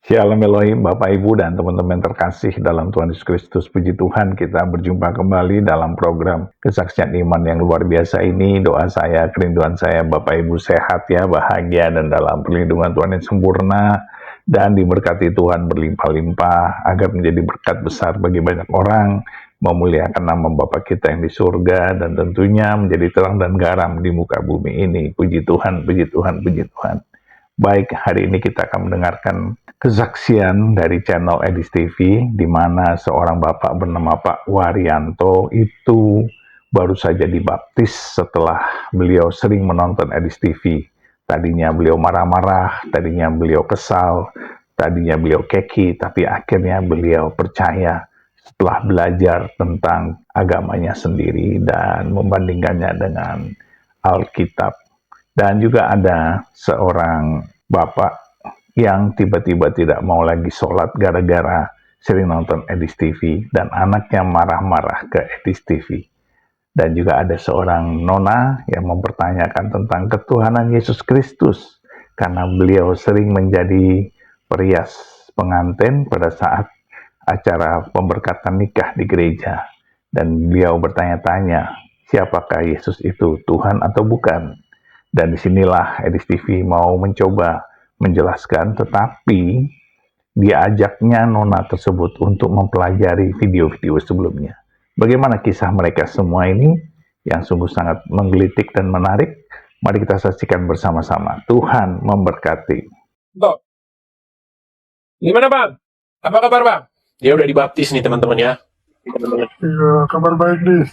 Shalom Elohim, Bapak Ibu dan teman-teman terkasih dalam Tuhan Yesus Kristus. Puji Tuhan, kita berjumpa kembali dalam program Kesaksian Iman yang luar biasa ini. Doa saya, kerinduan saya, Bapak Ibu sehat ya, bahagia dan dalam perlindungan Tuhan yang sempurna, dan diberkati Tuhan berlimpah-limpah, agar menjadi berkat besar bagi banyak orang, memuliakan nama Bapa kita yang di surga, dan tentunya menjadi terang dan garam di muka bumi ini. Puji Tuhan, puji Tuhan, puji Tuhan. Baik, hari ini kita akan mendengarkan kesaksian dari channel Edis TV, di mana seorang bapak bernama Pak Waryanto itu baru saja dibaptis setelah beliau sering menonton Edis TV. Tadinya beliau marah-marah, tadinya beliau kesal, tadinya beliau keki, tapi akhirnya beliau percaya setelah belajar tentang agamanya sendiri dan membandingkannya dengan Alkitab. Dan juga ada seorang bapak yang tiba-tiba tidak mau lagi sholat gara-gara sering nonton Edis TV dan anaknya marah-marah ke Edis TV. Dan juga ada seorang nona yang mempertanyakan tentang ketuhanan Yesus Kristus karena beliau sering menjadi perias pengantin pada saat acara pemberkatan nikah di gereja. Dan beliau bertanya-tanya, siapakah Yesus itu, Tuhan atau bukan? Dan disinilah Edis TV mau mencoba menjelaskan, tetapi diajaknya nona tersebut untuk mempelajari video-video sebelumnya. Bagaimana kisah mereka semua ini yang sungguh sangat menggelitik dan menarik? Mari kita saksikan bersama-sama. Tuhan memberkati. Bang, gimana bang? Apa kabar bang? Dia udah dibaptis nih teman-teman ya. Iya, kabar baik nih.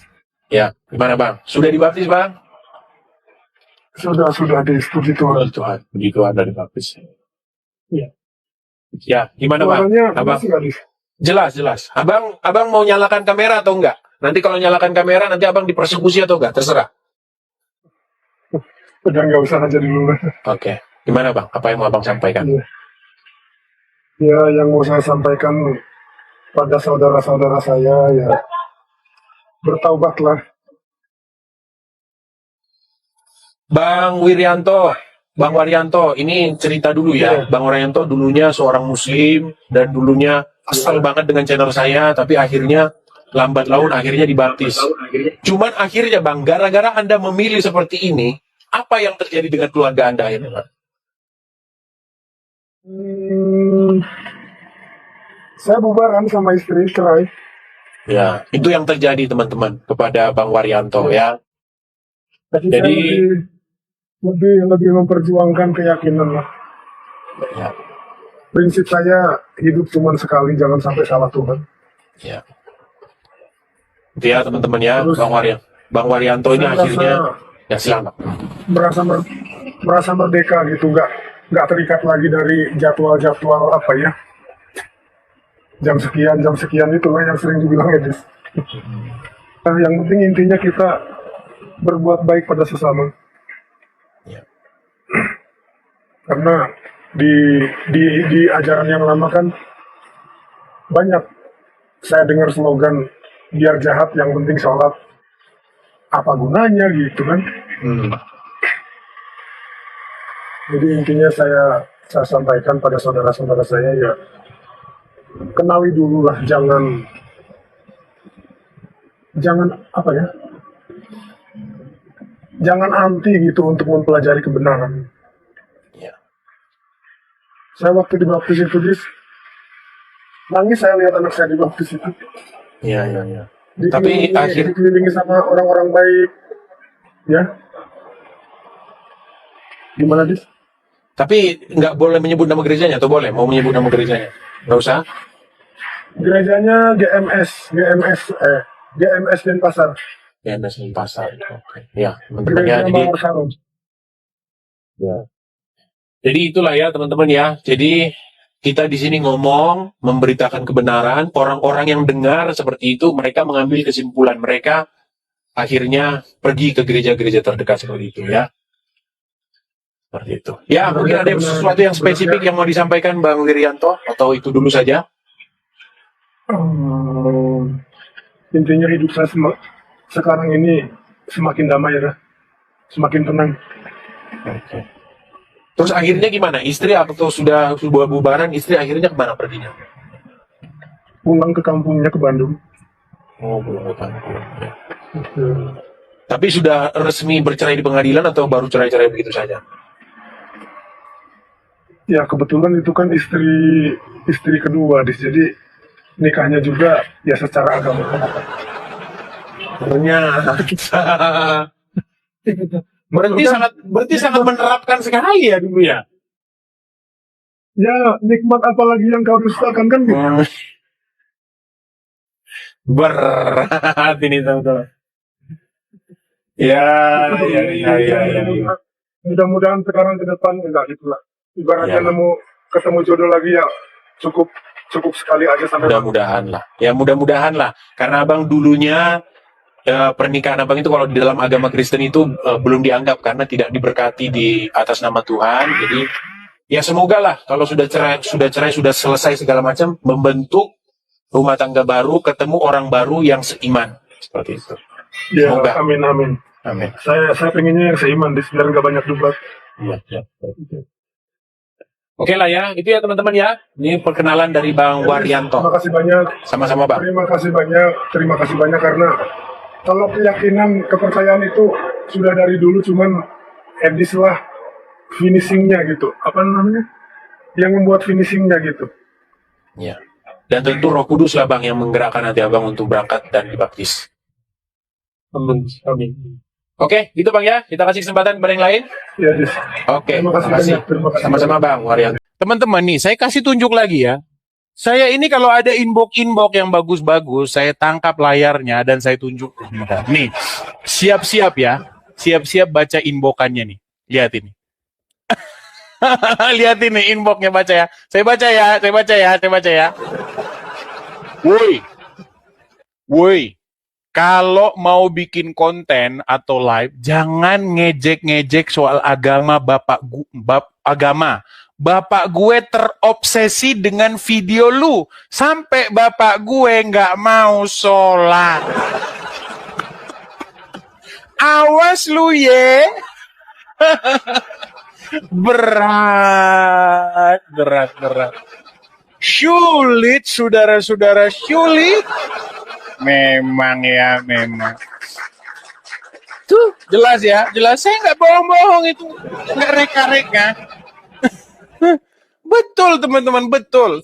Ya, gimana bang? Sudah dibaptis bang? Sudah nih, puji Tuhan. Puji Tuhan udah dibaptis. Iya. Ya, gimana bang? Suaranya Abang? masih nggak nih? Jelas. Abang mau nyalakan kamera atau enggak? Nanti kalau nyalakan kamera nanti abang dipersekusi atau enggak? Terserah. Udah nggak usah aja dulu. Oke. Gimana bang? Apa yang mau abang sampaikan? Iya. Ya, yang mau saya sampaikan pada saudara-saudara saya, ya bertaubatlah. Bang Waryanto, ini cerita dulu ya. Iya. Bang Waryanto dulunya seorang muslim dan dulunya kesel banget dengan channel saya, tapi akhirnya lambat laun akhirnya dibaptis. Cuman akhirnya bang, gara-gara Anda memilih seperti ini, apa yang terjadi dengan keluarga Anda ini bang? Saya bubaran sama istri, cerai. Ya, itu yang terjadi teman-teman kepada Bang Waryanto ya. Jadi Jadi saya lebih memperjuangkan keyakinan lah. ya, Prinsip saya hidup cuma sekali, jangan sampai salah Tuhan. ya. Itu ya teman-teman ya, Terus, Bang Waryanto ini saya akhirnya ya silakan. merasa merdeka gitu, nggak terikat lagi dari jadwal apa ya, jam sekian itu lah yang sering dibilang Edis. Nah, yang penting intinya kita berbuat baik pada sesama. Ya. Karena di ajaran yang lama kan banyak saya dengar slogan biar jahat yang penting sholat, apa gunanya gitu kan. Jadi intinya saya sampaikan pada saudara-saudara saya, ya kenali dulu lah, jangan apa ya, jangan anti gitu untuk mempelajari kebenaran. Ya. Saya waktu dibaptis itu nangis, saya lihat anak saya dibaptis itu. Ya. Tapi dikelilingi sama orang-orang baik, ya. Gimana Dis? Tapi nggak boleh menyebut nama gerejanya atau boleh? Mau menyebut nama gerejanya? Nggak usah? Gerejanya GMS Denpasar. GMS Denpasar. Oke. Ya, teman-teman ya. Jadi itulah ya teman-teman ya. Jadi kita di sini ngomong, memberitakan kebenaran. Orang-orang yang dengar seperti itu, mereka mengambil kesimpulan mereka, akhirnya pergi ke gereja-gereja terdekat seperti itu ya. Seperti itu. Ya, mungkin ada sesuatu yang spesifik yang mau disampaikan Bang Wiryanto, atau itu dulu saja? Intinya hidup saya sekarang ini semakin damai ya, semakin tenang. Oke. Terus akhirnya gimana? Istri atau sudah sebuah bubaran, istri akhirnya kemana perginya? Pulang ke kampungnya ke Bandung. Oh, belum tahu. Tapi sudah resmi bercerai di pengadilan atau baru cerai-cerai begitu saja? Ya kebetulan itu kan istri kedua, jadi nikahnya juga ya secara agama. Ternyata. berarti sangat menerapkan sekali ya dulu ya. Ya nikmat apalagi yang kau dustakan kan gitu. Berat ini teman-teman. Ya. Mudah-mudahan sekarang ke depan enggak gitulah. Ibaratnya Ya. ketemu jodoh lagi ya cukup sekali aja sampai Mudah-mudahan lah. Ya mudah-mudahan lah. Karena abang dulunya pernikahan abang itu kalau di dalam agama Kristen itu belum dianggap karena tidak diberkati di atas nama Tuhan. Jadi ya semoga lah kalau sudah cerai sudah selesai segala macam membentuk rumah tangga baru, ketemu orang baru yang seiman seperti itu. Ya, Semoga. amin. Amin. Saya pengennya yang seiman, biar nggak banyak debat. Iya. Oke lah ya, itu ya teman-teman ya. Ini perkenalan dari Bang Waryanto. Terima kasih banyak. Sama-sama Bang. Terima kasih banyak karena kalau keyakinan, kepercayaan itu sudah dari dulu, cuman Edis lah finishingnya gitu. Apa namanya? Yang membuat finishingnya gitu. Ya. Dan tentu Roh Kudus lah Bang yang menggerakkan hati Abang untuk berangkat dan dibaptis. Amin. Oke, gitu Bang ya. Kita kasih kesempatan kepada yang lain. Ya, Edis. Oke, Terima kasih banyak. Terima kasih. Sama-sama Bang Waryanto. Teman-teman nih, saya kasih tunjuk lagi ya. Saya ini kalau ada inbox yang bagus-bagus, saya tangkap layarnya dan saya tunjuk. Nih, siap-siap ya. Siap-siap baca inbokannya nih. Lihat ini. Lihat ini inboxnya baca ya. Saya baca ya. Woi. Kalau mau bikin konten atau live, jangan ngejek-ngejek soal agama agama. Bapak gue terobsesi dengan video lu. Sampai bapak gue nggak mau sholat. Awas lu ye. Berat. Sulit, saudara-saudara, sulit. Memang. Tuh, jelas. Saya nggak bohong-bohong itu. Nggak reka-reka. Betul teman-teman, betul.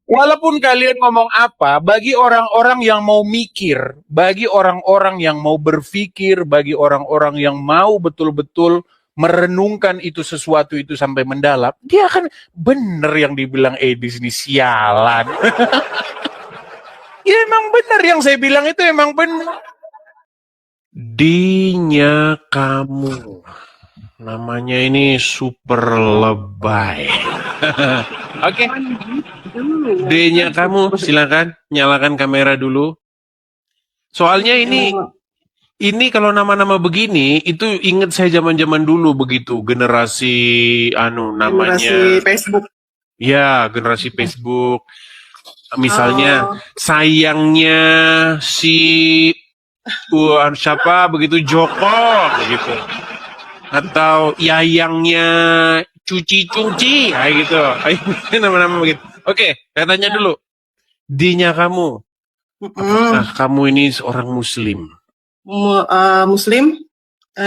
Walaupun kalian ngomong apa, bagi orang-orang yang mau mikir, bagi orang-orang yang mau berpikir, bagi orang-orang yang mau betul-betul merenungkan itu sesuatu itu sampai mendalam, dia akan bener yang dibilang Edis ini sialan. Ya emang bener yang saya bilang itu emang bener. Dinya kamu. Namanya ini super lebay. Oke. D-nya kamu silakan nyalakan kamera dulu. Soalnya ini kalau nama-nama begini itu inget saya zaman-zaman dulu begitu, generasi namanya Generasi Facebook. ya, generasi Facebook. Misalnya sayangnya si siapa begitu Joko begitu. Atau yayangnya cuci kayak gitu. Nama-nama begitu. Oke, saya tanya dulu. D-nya kamu. Apakah kamu ini seorang muslim? Muslim,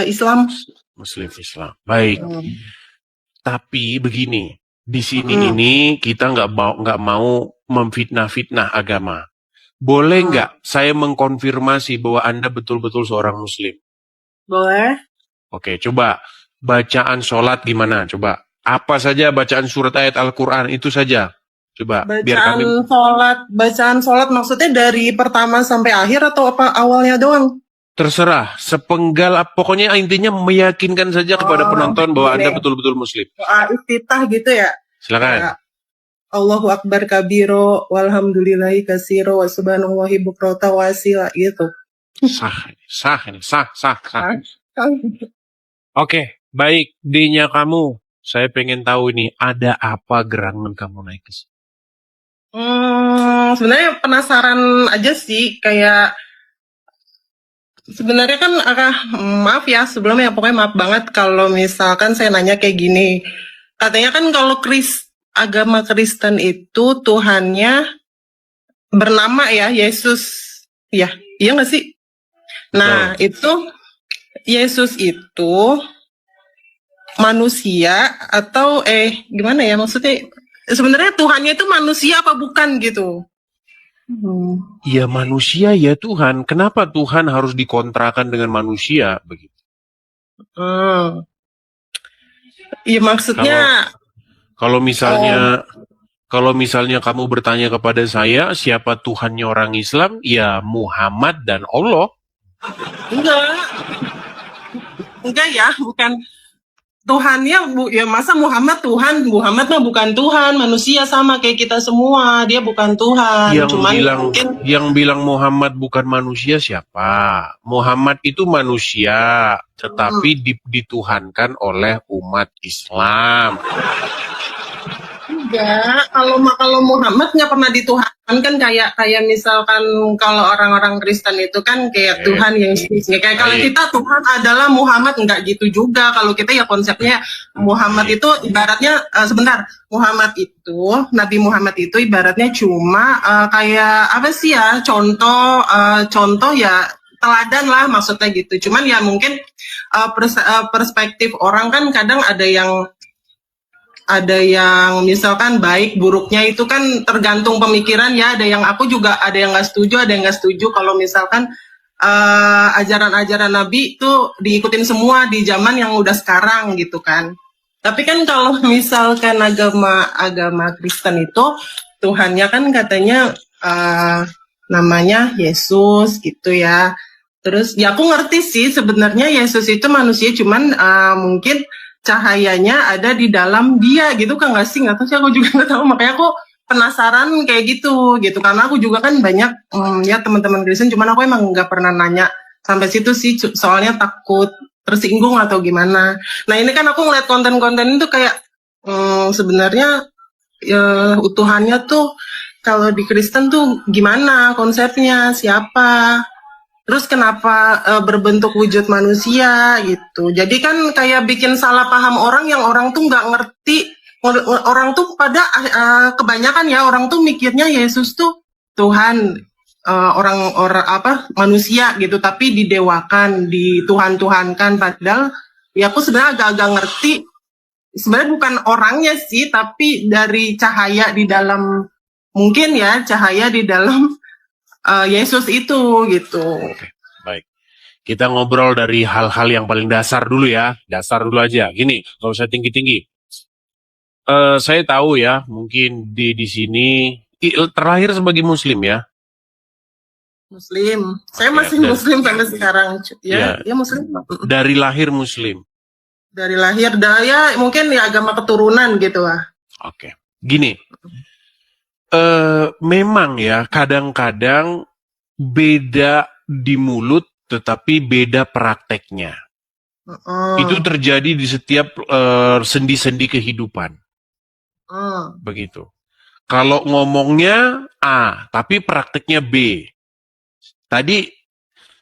Islam. Muslim Islam. Baik. Tapi begini, di sini ini kita nggak mau memfitnah-fitnah agama. Boleh nggak saya mengkonfirmasi bahwa Anda betul-betul seorang muslim? Boleh. Oke, coba bacaan sholat gimana? Coba apa saja bacaan surat ayat Al-Quran itu saja. Coba biar kami. Bacaan sholat maksudnya dari pertama sampai akhir atau apa awalnya doang? Terserah, sepenggal, pokoknya intinya meyakinkan saja kepada penonton bahwa Anda betul-betul muslim. Doa iftitah gitu ya? Silakan. Allahu Akbar kabiro, walhamdulillahi kasiro, wa subhanallahi bukrota wasila gitu. Sah. Oke, baik. D-nya kamu. Saya pengen tahu ini, ada apa gerangan kamu naik ke sini? Sebenarnya penasaran aja sih, kayak Sebenarnya kan maaf ya sebelumnya, pokoknya maaf banget kalau misalkan saya nanya kayak gini. Katanya kan kalau agama Kristen itu Tuhannya bernama ya Yesus. Ya, iya nggak sih? Nah, Betul. itu Yesus itu manusia atau gimana ya maksudnya? Sebenarnya Tuhannya itu manusia apa bukan gitu? Ya manusia ya Tuhan. Kenapa Tuhan harus dikontrakan dengan manusia begitu? Hmm. Iya maksudnya Kalau kalau eh, misalnya kamu bertanya kepada saya siapa Tuhannya orang Islam, ya Muhammad dan Allah. enggak, enggak ya, bukan Tuhannya ya masa Muhammad Tuhan, Muhammad mah bukan Tuhan, manusia sama kayak kita semua, dia bukan Tuhan, Yang cuman bilang mungkin yang bilang Muhammad bukan manusia siapa? Muhammad itu manusia, tetapi dituhankan oleh umat Islam. enggak, kalau Muhammad nggak pernah dituhankan kayak kayak misalkan kalau orang-orang Kristen itu kan kayak Oke, Tuhan yang spesifik. Kayak kalau baik. kita Tuhan adalah Muhammad enggak gitu juga. Kalau kita ya konsepnya Muhammad Baik. itu ibaratnya sebentar, Muhammad itu Nabi Muhammad itu ibaratnya cuma kayak apa sih ya contoh ya teladan lah maksudnya gitu. Cuman ya mungkin perspektif orang kan kadang ada yang misalkan baik buruknya itu kan tergantung pemikiran ya, ada yang aku juga ada yang nggak setuju, ada yang nggak setuju kalau misalkan ajaran-ajaran Nabi itu diikutin semua di zaman yang udah sekarang gitu kan. Tapi kan kalau misalkan agama Kristen itu Tuhannya kan katanya namanya Yesus gitu ya. Terus ya aku ngerti sih sebenarnya Yesus itu manusia, cuman mungkin cahayanya ada di dalam dia gitu kan nggak sih? Nggak tahu sih, aku juga nggak tahu, makanya aku penasaran kayak gitu karena aku juga kan banyak ya teman-teman Kristen, cuman aku emang nggak pernah nanya sampai situ sih, soalnya takut tersinggung atau gimana. Nah ini kan aku ngeliat konten-konten itu kayak sebenarnya utuhannya tuh kalau di Kristen tuh gimana konsepnya, siapa, terus kenapa berbentuk wujud manusia gitu. Jadi kan kayak bikin salah paham orang yang orang tuh nggak ngerti. Orang tuh pada kebanyakan ya orang tuh mikirnya Yesus tuh Tuhan, orang apa manusia gitu, tapi didewakan, dituhan-tuhankan. Padahal ya aku sebenarnya agak-agak ngerti. Sebenarnya bukan orangnya sih, tapi dari cahaya di dalam, mungkin ya cahaya di dalam Yesus itu gitu. Baik. Kita ngobrol dari hal-hal yang paling dasar dulu ya. Dasar dulu aja. Gini, nggak usah tinggi-tinggi. Saya tahu ya, mungkin di sini terlahir sebagai Muslim ya. Muslim. Saya Oke, masih Muslim sampai sekarang. Ya, ya, ya Muslim. dari lahir Muslim. Dari lahir, daya mungkin ya agama keturunan gitu lah. Oke, gini. Memang ya, kadang-kadang beda di mulut, tetapi beda prakteknya. Itu terjadi di setiap sendi-sendi kehidupan. Begitu. Kalau ngomongnya A, tapi prakteknya B. Tadi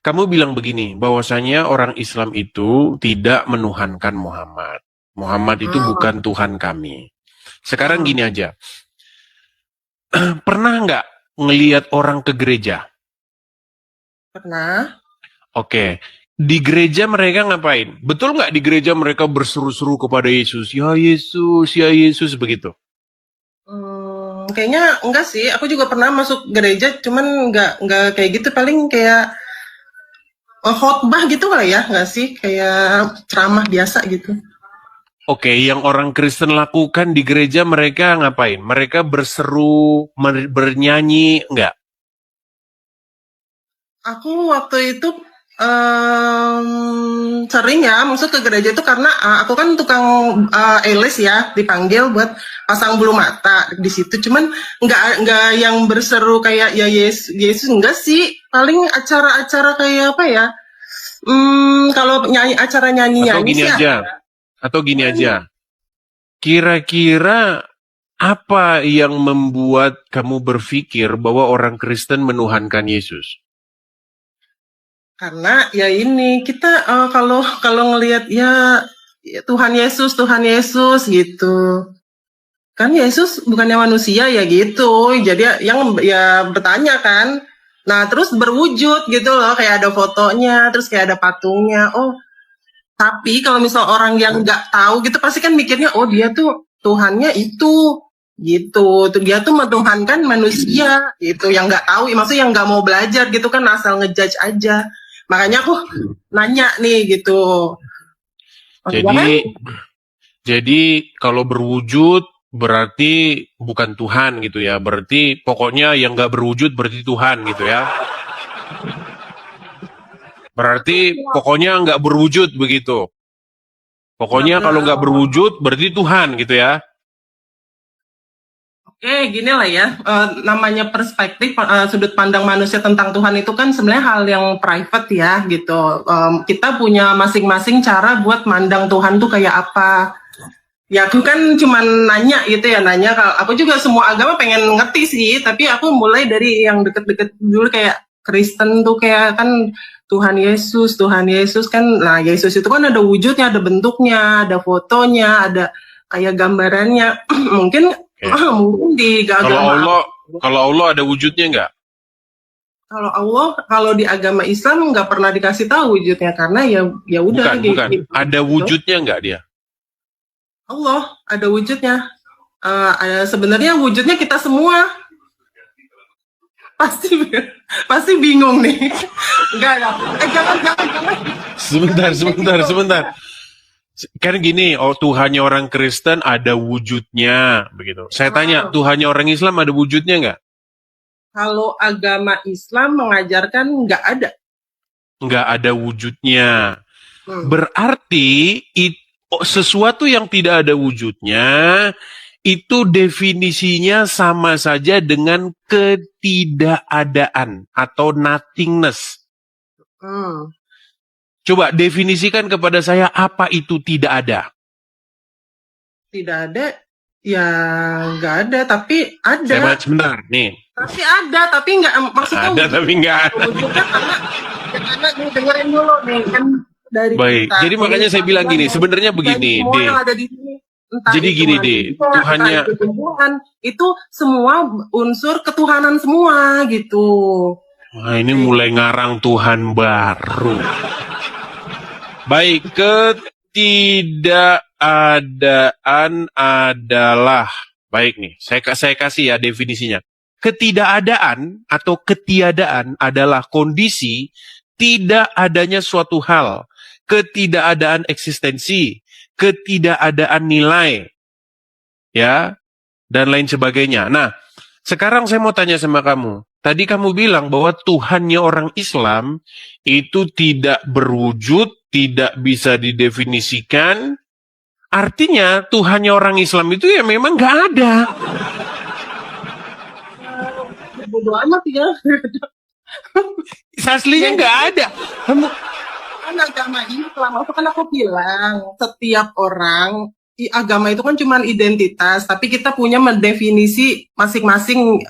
kamu bilang begini, bahwasanya orang Islam itu tidak menuhankan Muhammad. Muhammad itu bukan Tuhan kami. Sekarang gini aja. Pernah nggak ngelihat orang ke gereja? Pernah. Oke. Di gereja mereka ngapain? Betul nggak di gereja mereka berseru-seru kepada Yesus? Ya Yesus, begitu. Kayaknya enggak sih. Aku juga pernah masuk gereja, cuman enggak kayak gitu. Paling kayak khotbah gitu kali ya, enggak sih? Kayak ceramah biasa gitu. Oke, yang orang Kristen lakukan di gereja mereka ngapain? Mereka berseru, bernyanyi, enggak? Aku waktu itu sering ya masuk ke gereja itu karena aku kan tukang elis ya, dipanggil buat pasang bulu mata di situ. Cuman nggak yang berseru kayak ya Yesus enggak sih. Paling acara-acara kayak apa ya? Kalau nyanyi acara Atau nyanyi-nyanyi gini sih aja, atau gini aja. Kira-kira apa yang membuat kamu berpikir bahwa orang Kristen menuhankan Yesus? Karena ya ini kita kalau kalau ngelihat ya Tuhan Yesus gitu. Kan Yesus bukannya manusia ya gitu. Jadi yang ya bertanya kan. Nah, terus berwujud gitu loh, kayak ada fotonya, terus kayak ada patungnya. Oh, tapi kalau misal orang yang nggak tahu gitu pasti kan mikirnya, oh dia tuh Tuhannya itu gitu. Tuh dia tuh menuhankan manusia gitu, yang nggak tahu, maksudnya yang nggak mau belajar gitu kan asal ngejudge aja. Makanya aku nanya nih gitu. Oh, iya kan? Jadi kalau berwujud berarti bukan Tuhan gitu ya. Berarti pokoknya yang nggak berwujud berarti Tuhan gitu ya. Berarti pokoknya nggak berwujud begitu. Pokoknya kalau nggak berwujud berarti Tuhan gitu ya. Gini lah ya, namanya perspektif, sudut pandang manusia tentang Tuhan itu kan sebenarnya hal yang private ya gitu. Kita punya masing-masing cara buat mandang Tuhan tuh kayak apa. Ya aku kan cuman nanya gitu ya, nanya. Kalau aku juga semua agama pengen ngerti sih, tapi aku mulai dari yang deket-deket dulu, kayak Kristen tuh kayak kan Tuhan Yesus kan. Nah, Yesus itu kan ada wujudnya, ada bentuknya, ada fotonya, ada kayak gambarannya. Mungkin mungkin di agama Kalau Allah ada wujudnya nggak? kalau Allah, kalau di agama Islam nggak pernah dikasih tahu wujudnya, karena ya udah Bukan. Ada wujudnya nggak dia? Allah ada wujudnya. Ada sebenarnya wujudnya kita semua. Pasti bingung nih. Enggak ya. Jangan. Sebentar. Kan gini, oh Tuhannya orang Kristen ada wujudnya begitu. Saya tanya, Tuhannya orang Islam ada wujudnya nggak? Kalau agama Islam mengajarkan nggak ada. Nggak ada wujudnya. Berarti sesuatu yang tidak ada wujudnya itu definisinya sama saja dengan ketidakadaan atau nothingness. Coba definisikan kepada saya apa itu tidak ada. Tidak ada, ya nggak ada, tapi ada. Sebentar, nih. Tapi ada, tapi nggak, maksudnya ada tapi nggak ada. Wujudnya karena nih, dengerin dulu nih kan dari baik kita. Jadi makanya saya bilang gini, sebenarnya begini semua deh. yang ada di sini, Jadi gini deh, Tuhannya itu semua unsur ketuhanan semua gitu. Wah, ini mulai ngarang Tuhan baru. Baik, ketidakadaan adalah, baik nih, saya kasih ya definisinya. Ketidakadaan atau ketiadaan adalah kondisi tidak adanya suatu hal, ketidakadaan eksistensi, ketidakadaan nilai, ya, dan lain sebagainya. Nah, sekarang saya mau tanya sama kamu. Tadi kamu bilang bahwa Tuhannya orang Islam itu tidak berwujud, tidak bisa didefinisikan. Artinya Tuhannya orang Islam itu ya memang nggak ada. Bodoh amat ya. Aslinya nggak ada. Kan agama Islam, itu kan aku bilang, setiap orang agama itu kan cuma identitas, tapi kita punya mendefinisi masing-masing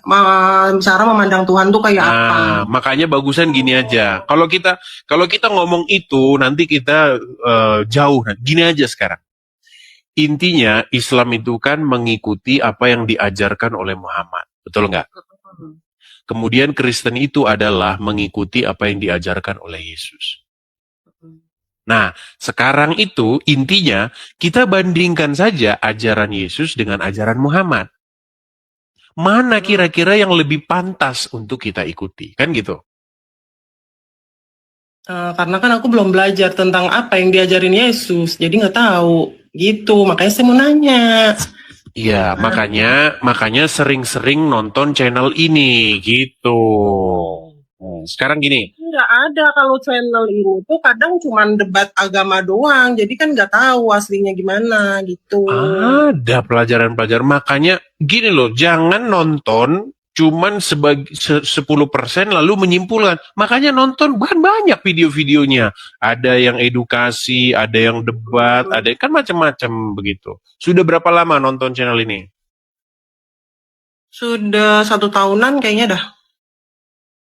cara memandang Tuhan tuh kayak apa. Makanya bagusan gini aja. Kalau kita ngomong itu nanti kita jauh. Gini aja sekarang. Intinya Islam itu kan mengikuti apa yang diajarkan oleh Muhammad, betul nggak? Kemudian Kristen itu adalah mengikuti apa yang diajarkan oleh Yesus. Nah, sekarang itu intinya kita bandingkan saja ajaran Yesus dengan ajaran Muhammad. Mana kira-kira yang lebih pantas untuk kita ikuti? Kan gitu. Karena kan aku belum belajar tentang apa yang diajarin Yesus, jadi nggak tahu. Gitu, makanya saya mau nanya. Iya, makanya sering-sering nonton channel ini, gitu. Sekarang gini. Nggak ada kalau channel ini tuh kadang cuma debat agama doang, jadi kan nggak tahu aslinya gimana gitu. Ada pelajaran-pelajaran, makanya gini loh, jangan nonton cuman 10% lalu menyimpulkan. Makanya nonton banyak video-videonya. Ada yang edukasi, ada yang debat, ada kan macam-macam begitu. Sudah berapa lama nonton channel ini? Sudah 1 tahunan kayaknya dah.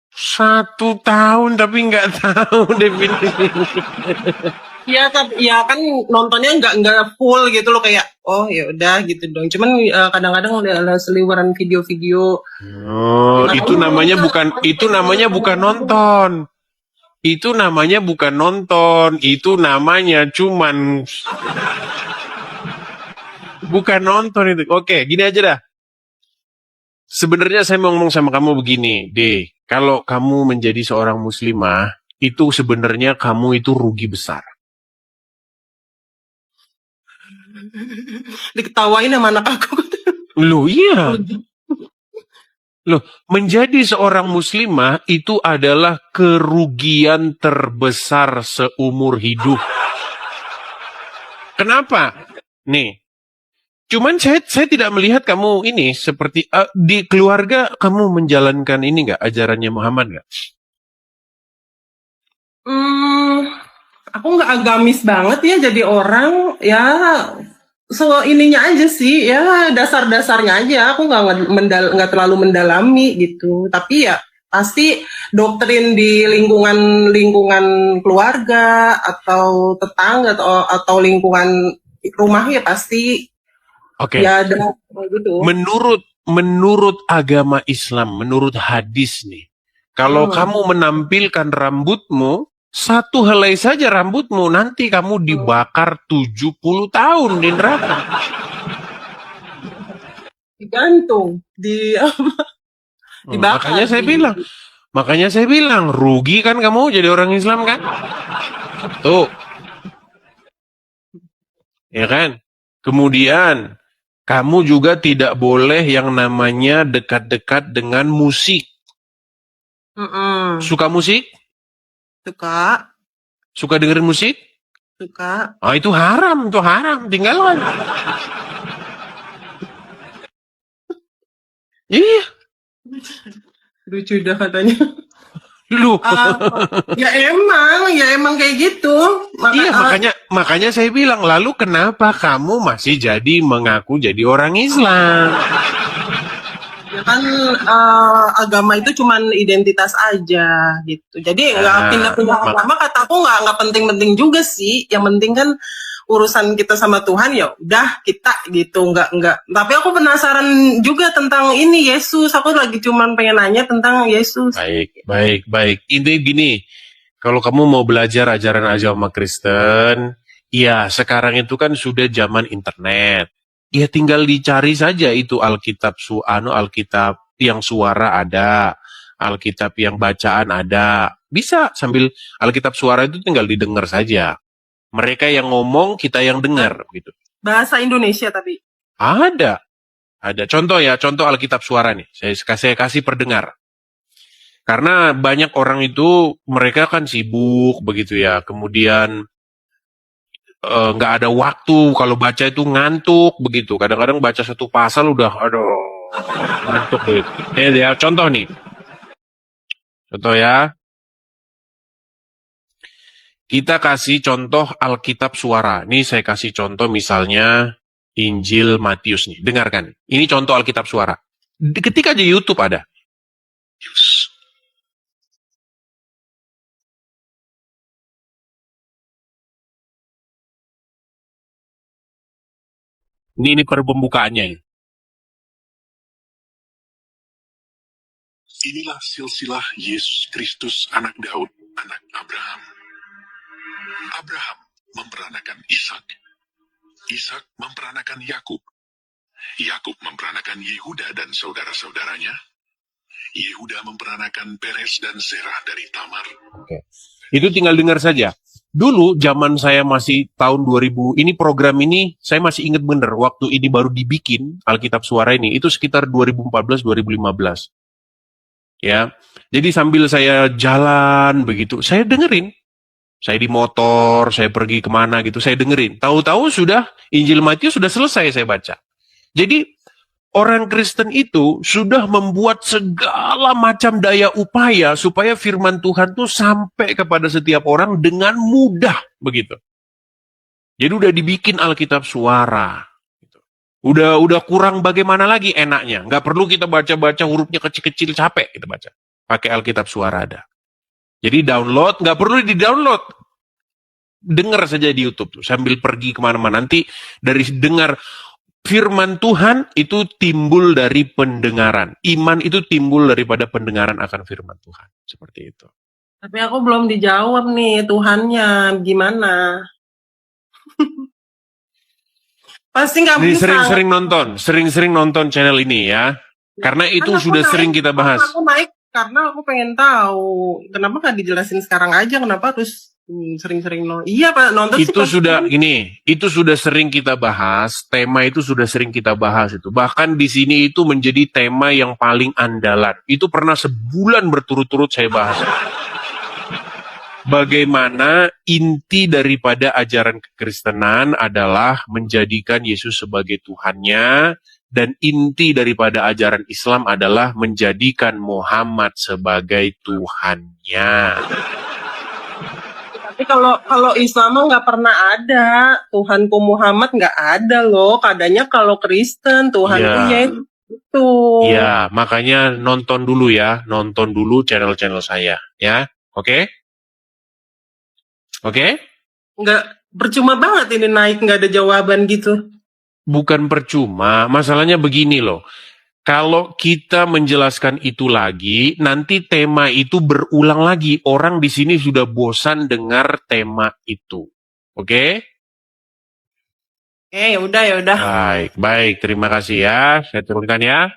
1 tahun tapi nggak tahu definisi. Ya tapi ya kan nontonnya nggak full gitu loh, kayak oh ya udah gitu dong. Cuman kadang-kadang ada seliweran video-video. Oh, Nah, itu namanya bukan nonton. Itu namanya bukan nonton. Itu namanya cuman bukan nonton itu. Oke, gini aja dah. Sebenarnya saya mau ngomong sama kamu begini, deh. Kalau kamu menjadi seorang muslimah, itu sebenarnya kamu itu rugi besar. diketawain sama anak aku. Loh iya. Loh, menjadi seorang muslimah itu adalah kerugian terbesar seumur hidup. Kenapa? Nih, cuman saya tidak melihat kamu ini seperti di keluarga kamu menjalankan ini nggak, ajarannya Muhammad nggak? Aku nggak agamis banget ya jadi orang ya. So ininya aja sih ya, dasar-dasarnya aja. Aku nggak terlalu mendalami gitu. Tapi ya pasti doktrin di lingkungan keluarga atau tetangga atau lingkungan rumah ya pasti Oke. ya ada gitu. Menurut agama Islam, menurut hadis nih, kalau kamu menampilkan rambutmu, satu helai saja rambutmu, nanti kamu dibakar 70 tahun di neraka. Digantung dibakar. Makanya saya bilang, rugi kan kamu jadi orang Islam kan? Tuh. Ya kan? Kemudian, kamu juga tidak boleh yang namanya dekat-dekat dengan musik. Suka musik? Suka. Suka dengerin musik? Suka. Oh, itu haram, tinggalkan. Iya. Lucu dah katanya. Lu. Ya emang kayak gitu. Iya, makanya saya bilang, lalu kenapa kamu masih mengaku jadi orang Islam? Ya kan agama itu cuman identitas aja gitu. Jadi nggak pindah-pindah agama, kataku nggak penting-penting juga sih. Yang penting kan urusan kita sama Tuhan, ya udah kita gitu, nggak. Tapi aku penasaran juga tentang ini Yesus. Aku lagi cuman pengen nanya tentang Yesus. Baik. Intinya gini, kalau kamu mau belajar ajaran agama Kristen, ya sekarang itu kan sudah zaman internet. Ya tinggal dicari saja itu Alkitab yang suara ada, Alkitab yang bacaan ada. Bisa sambil Alkitab suara itu tinggal didengar saja. Mereka yang ngomong, kita yang dengar gitu. Bahasa Indonesia tapi Ada. Contoh Alkitab suara nih. Saya kasih perdengar. Karena banyak orang itu mereka kan sibuk begitu ya. Kemudian nggak ada waktu, kalau baca itu ngantuk begitu. Kadang-kadang baca satu pasal udah ngantuk begitu. Ya contoh nih. Contoh ya. Kita kasih contoh Alkitab suara. Ini saya kasih contoh misalnya Injil Matius nih. Dengarkan. Ini contoh Alkitab suara. Ketika di YouTube ada. Ini pembukaannya. Inilah silsilah Yesus Kristus anak Daud, anak Abraham. Abraham memperanakan Ishak. Ishak memperanakan Yakub. Yakub memperanakan Yehuda dan saudara-saudaranya. Yehuda memperanakan Peres dan Serah dari Tamar. Oke. Itu tinggal dengar saja. Dulu zaman saya masih tahun 2000, ini program ini saya masih ingat bener waktu ini baru dibikin Alkitab suara ini, itu sekitar 2014-2015. Ya. Jadi sambil saya jalan begitu, saya dengerin. Saya di motor, saya pergi kemana gitu, saya dengerin. Tahu-tahu sudah Injil Matius sudah selesai saya baca. Jadi orang Kristen itu sudah membuat segala macam daya upaya supaya firman Tuhan tuh sampai kepada setiap orang dengan mudah begitu. Jadi udah dibikin Alkitab suara. Udah kurang bagaimana lagi enaknya. Nggak perlu kita baca-baca hurufnya kecil-kecil, capek kita baca. pakai Alkitab Suarada. Jadi download, nggak perlu di-download. Dengar saja di YouTube sambil pergi kemana-mana. Nanti dari dengar firman Tuhan itu timbul dari pendengaran. Iman itu timbul daripada pendengaran akan firman Tuhan. Seperti itu. Tapi aku belum dijawab nih Tuhannya gimana. Pasti nggak Jadi bisa. sering-sering nonton channel ini ya. Karena itu Kan aku sudah naik, sering kita bahas. Aku naik karena aku pengen tahu. Kenapa nggak dijelasin sekarang aja? Kenapa harus sering-sering nonton? Iya Pak, nonton sih Itu pasti. itu sudah sering kita bahas, tema itu sudah sering kita bahas itu. Bahkan di sini itu menjadi tema yang paling andalan. Itu pernah sebulan berturut-turut saya bahas. Bagaimana inti daripada ajaran kekristenan adalah menjadikan Yesus sebagai Tuhannya, dan inti daripada ajaran Islam adalah menjadikan Muhammad sebagai Tuhannya. Tapi kalau Islam mah nggak pernah ada Tuhanku Muhammad, nggak ada loh. Kadanya kalau Kristen Tuhanku Ya. Yesus itu. Iya, makanya nonton dulu channel-channel saya, ya, oke? Oke? Nggak percuma banget ini naik nggak ada jawaban gitu. Bukan percuma, masalahnya begini loh. Kalau kita menjelaskan itu lagi, nanti tema itu berulang lagi. Orang di sini sudah bosan dengar tema itu. Oke? Ya udah. Baik, terima kasih ya. Saya turunkan ya.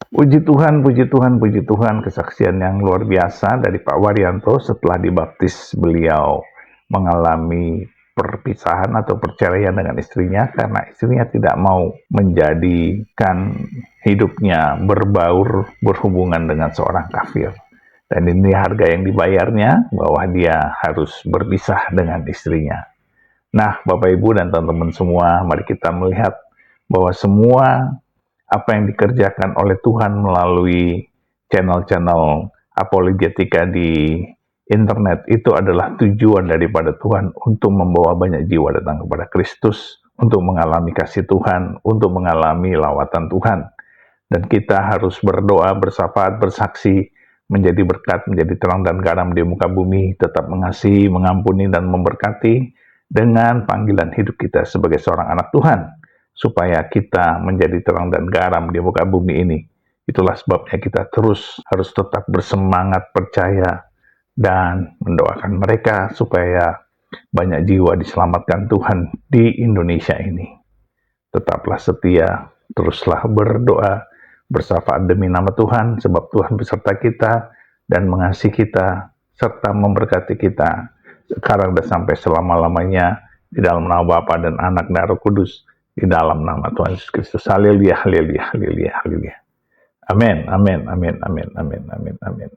Puji Tuhan, kesaksian yang luar biasa dari Pak Waryanto setelah dibaptis. Beliau mengalami perpisahan atau perceraian dengan istrinya karena istrinya tidak mau menjadikan hidupnya berhubungan dengan seorang kafir. Dan ini harga yang dibayarnya, bahwa dia harus berpisah dengan istrinya. Nah, Bapak Ibu dan teman-teman semua, mari kita melihat bahwa semua apa yang dikerjakan oleh Tuhan melalui channel-channel apologetika di internet itu adalah tujuan daripada Tuhan untuk membawa banyak jiwa datang kepada Kristus, untuk mengalami kasih Tuhan, untuk mengalami lawatan Tuhan. Dan kita harus berdoa, bersafaat, bersaksi, menjadi berkat, menjadi terang dan garam di muka bumi, tetap mengasihi, mengampuni, dan memberkati dengan panggilan hidup kita sebagai seorang anak Tuhan, supaya kita menjadi terang dan garam di muka bumi ini. Itulah sebabnya kita terus harus tetap bersemangat, percaya, dan mendoakan mereka supaya banyak jiwa diselamatkan Tuhan di Indonesia ini. Tetaplah setia, teruslah berdoa, bersafaat demi nama Tuhan, sebab Tuhan beserta kita dan mengasihi kita, serta memberkati kita, sekarang dan sampai selama-lamanya, di dalam nama Bapa dan Anak dan Roh Kudus, di dalam nama Tuhan Yesus Kristus. Haleluya, haleluya, haleluya, haleluya. Amin, amin, amin, amin, amin, amin, amin.